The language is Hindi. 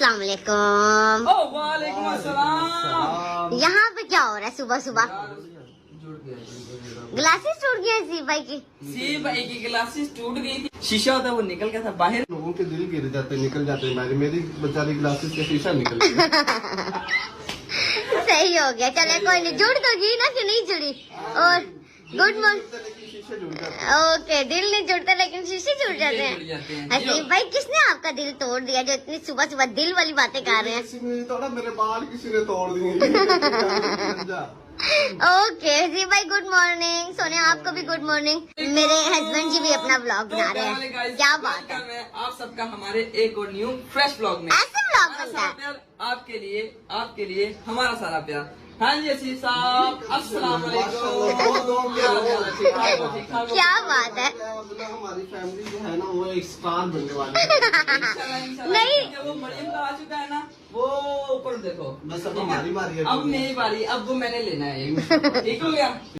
अस्सलाम वालेकुम। वालेकुम अस्सलाम। यहाँ पे क्या हो रहा है सुबह सुबह? ग्लासेस टूट गए सी भाई की। सी भाई की ग्लासेस टूट गई थी, शीशा होता है वो निकल गया था बाहर। लोगों के दिल गिर जाते निकल जाते हैं। मेरी बेचारी ग्लासेस का शीशा निकल गया। सही हो गया, चले कोई नहीं, जुड़ तो गई ना कि नहीं जुड़ी। और गुड मॉर्निंग। ओके, दिल नहीं जुड़ता लेकिन शीशे जुड़ जाते हैं। हसीब भाई किसने आपका दिल तोड़ दिया जो इतनी सुबह सुबह दिल वाली बातें कर रहे हैं? किसी ने तोड़ा, मेरे बाल किसी ने तोड़ दिए। ओके हसीब भाई गुड मॉर्निंग। सोनिया आपको भी गुड मॉर्निंग। मेरे हस्बैंड जी भी अपना व्लॉग बना रहे हैं, क्या बात है। आप सबका हमारे एक और न्यू फ्रेश ब्लॉग में ऐसे व्लॉग बनता है। प्यार आपके लिए हमारा सारा प्यार। हाँ जी असीफ साहब, अस्सलाम वालेकुम। क्या बात है। हमारी फैमिली जो है ना वो एक स्टार बनने वाली है। नहीं। वो मरियम का आ चुका है ना, वो ऊपर देखो। बस अब हमारी बारी है। अब मेरी बारी, अब वो मैंने लेना है। ठीक हो गया।